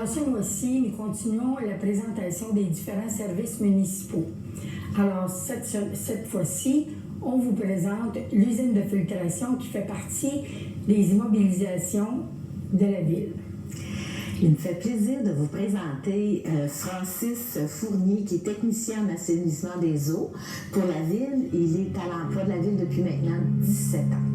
Alors, ce mois-ci, nous continuons la présentation des différents services municipaux. Alors, cette fois-ci, on vous présente l'usine de filtration qui fait partie des immobilisations de la ville. Il me fait plaisir de vous présenter Francis Fournier, qui est technicien en assainissement des eaux pour la ville. Il est à l'emploi de la ville depuis maintenant 17 ans.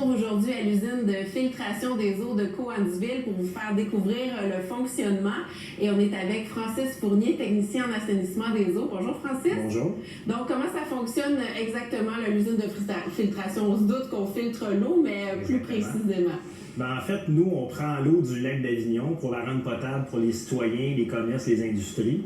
Aujourd'hui à l'usine de filtration des eaux de Cowansville pour vous faire découvrir le fonctionnement. Et on est avec Francis Fournier, technicien en assainissement des eaux. Bonjour Francis. Bonjour. Donc comment ça fonctionne exactement l'usine de filtration? On se doute qu'on filtre l'eau, mais plus précisément. Ben, en fait, nous, on prend l'eau du lac d'Avignon pour la rendre potable pour les citoyens, les commerces, les industries.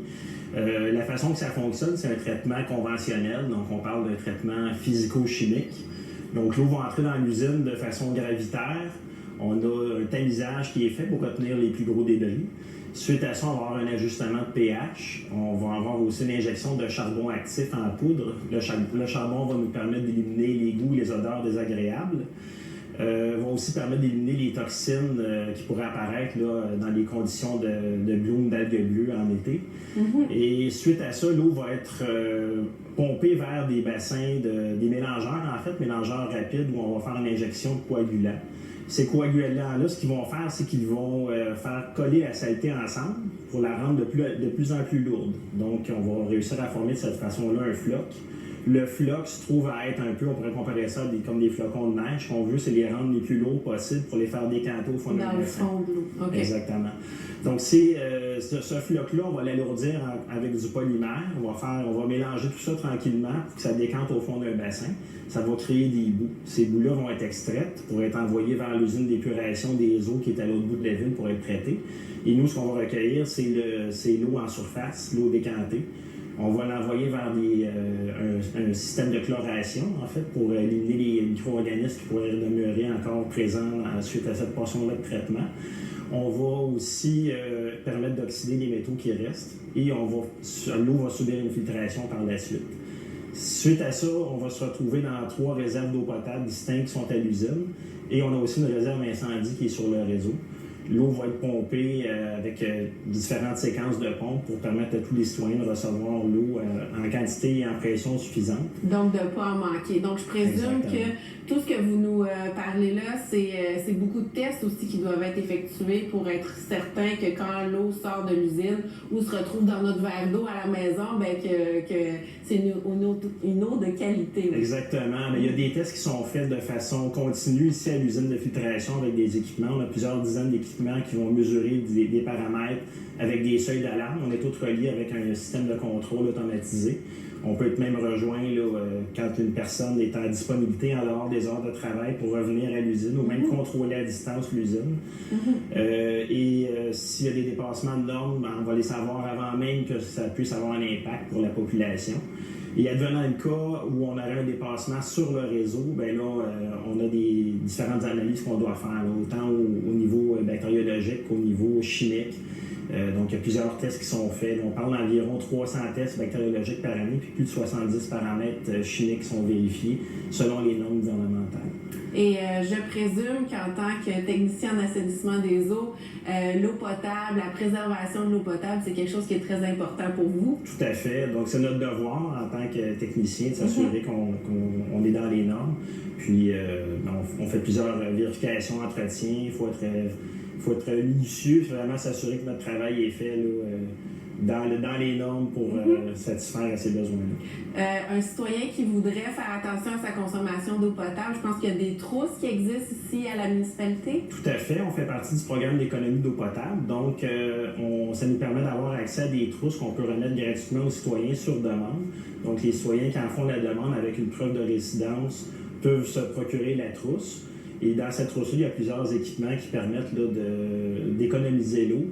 La façon que ça fonctionne, c'est un traitement conventionnel. Donc, on parle d'un traitement physico-chimique. Donc, l'eau va entrer dans l'usine de façon gravitaire. On a un tamisage qui est fait pour retenir les plus gros débris. Suite à ça, on va avoir un ajustement de pH. On va avoir aussi l'injection de charbon actif en poudre. Le charbon va nous permettre d'éliminer les goûts, les odeurs désagréables. Va aussi permettre d'éliminer les toxines qui pourraient apparaître là, dans les conditions de bloom d'algues bleues en été. Et suite à ça, l'eau va être pompée vers des bassins, des mélangeurs, en fait, mélangeurs rapides où on va faire une injection de coagulants. Ces coagulants-là, ce qu'ils vont faire, c'est qu'ils vont faire coller la saleté ensemble pour la rendre de plus en plus lourde. Donc, on va réussir à former de cette façon-là un floc. Le floc se trouve à être un peu, on pourrait comparer ça comme des flocons de neige. Ce qu'on veut, c'est les rendre les plus lourds possible pour les faire décanter au fond d'un bassin. Dans le fond de l'eau. Okay. Exactement. Donc, ce floc-là, on va l'alourdir avec du polymère. On va mélanger tout ça tranquillement pour que ça décante au fond d'un bassin. Ça va créer des boues. Ces boues-là vont être extraites pour être envoyées vers l'usine d'épuration des eaux qui est à l'autre bout de la ville pour être traitée. Et nous, ce qu'on va recueillir, c'est l'eau en surface, l'eau décantée. On va l'envoyer vers un système de chloration, en fait, pour éliminer les micro-organismes qui pourraient demeurer encore présents suite à cette portion-là de traitement. On va aussi permettre d'oxyder les métaux qui restent et l'eau va subir une filtration par la suite. Suite à ça, on va se retrouver dans 3 réserves d'eau potable distinctes qui sont à l'usine et on a aussi une réserve incendie qui est sur le réseau. L'eau va être pompée avec différentes séquences de pompes pour permettre à tous les citoyens de recevoir l'eau en quantité et en pression suffisante. Donc, de ne pas en manquer. Donc, je présume que tout ce que vous nous parlez là, c'est beaucoup de tests aussi qui doivent être effectués pour être certain que quand l'eau sort de l'usine ou se retrouve dans notre verre d'eau à la maison, bien que c'est une eau de qualité. Oui. Exactement. Mais il y a des tests qui sont faits de façon continue ici à l'usine de filtration avec des équipements. On a plusieurs dizaines d'équipements qui vont mesurer des paramètres avec des seuils d'alarme. On est tous reliés avec un système de contrôle automatisé. On peut être même rejoint là, quand une personne est en disponibilité en dehors des heures de travail pour revenir à l'usine ou même contrôler à distance l'usine. S'il y a des dépassements de normes, on va les savoir avant même que ça puisse avoir un impact pour la population. Et advenant le cas où on aurait un dépassement sur le réseau, bien là, on a des différentes analyses qu'on doit faire, là, autant au niveau bactériologique qu'au niveau chimique. Donc, il y a plusieurs tests qui sont faits. On parle d'environ 300 tests bactériologiques par année, puis plus de 70 paramètres chimiques qui sont vérifiés selon les normes gouvernementales. Et je présume qu'en tant que technicien en assainissement des eaux, l'eau potable, la préservation de l'eau potable, c'est quelque chose qui est très important pour vous. Tout à fait. Donc, c'est notre devoir en tant que technicien de s'assurer qu'on est dans les normes. Puis, on fait plusieurs vérifications, entretiens. Il faut être minutieux, vraiment s'assurer que notre travail est fait là, dans les normes pour satisfaire à ces besoins-là. Un citoyen qui voudrait faire attention à sa consommation d'eau potable, je pense qu'il y a des trousses qui existent ici à la municipalité. Tout à fait. On fait partie du programme d'économie d'eau potable. Donc, ça nous permet d'avoir accès à des trousses qu'on peut remettre gratuitement aux citoyens sur demande. Donc, les citoyens qui en font la demande avec une preuve de résidence peuvent se procurer la trousse. Et dans cette trousse-là, il y a plusieurs équipements qui permettent là, d'économiser l'eau.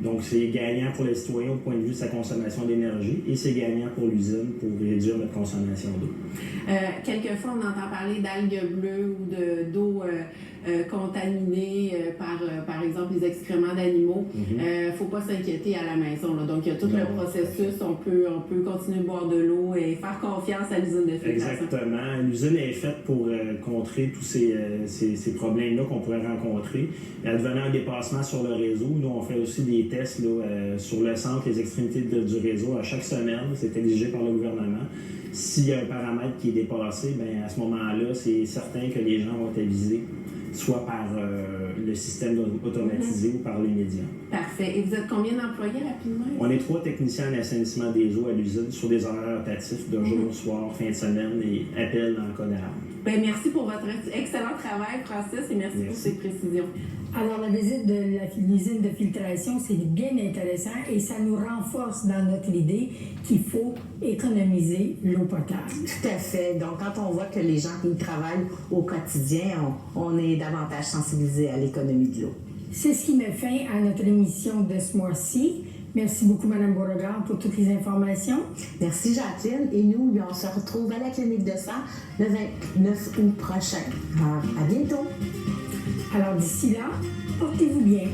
Donc, c'est gagnant pour les citoyens au point de vue de sa consommation d'énergie et c'est gagnant pour l'usine pour réduire notre consommation d'eau. Quelquefois, on entend parler d'algues bleues ou d'eau contaminée par exemple, les excréments d'animaux. Il ne faut pas s'inquiéter à la maison, là. Donc, il y a tout le processus. On peut continuer de boire de l'eau et faire confiance à l'usine de filtration. Exactement. L'usine est faite pour contrer tous ces problèmes-là qu'on pourrait rencontrer. Advenant un dépassement sur le réseau, nous, on fait aussi des tests là, sur le centre, les extrémités du réseau à chaque semaine. C'est exigé par le gouvernement. S'il y a un paramètre qui est dépassé, bien, à ce moment-là, c'est certain que les gens vont être avisés, soit par le système automatisé ou par les médias. Parfait. Et vous êtes combien d'employés rapidement? On est 3 techniciens en assainissement des eaux à l'usine sur des horaires rotatifs de jour, soir, fin de semaine et appel en cas d'erreur. Bien, merci pour votre excellent travail, Francis, et merci pour ces précisions. Alors, la visite de l'usine de filtration, c'est bien intéressant et ça nous renforce dans notre idée qu'il faut économiser l'eau potable. Tout à fait. Donc, quand on voit que les gens qui y travaillent au quotidien, on est davantage sensibilisés à l'économie de l'eau. C'est ce qui met fin à notre émission de ce mois-ci. Merci beaucoup, Mme Beauregard, pour toutes les informations. Merci, Jacqueline. Et nous, on se retrouve à la clinique de sang le 29 août prochain. Alors, à bientôt. Alors, d'ici là, portez-vous bien.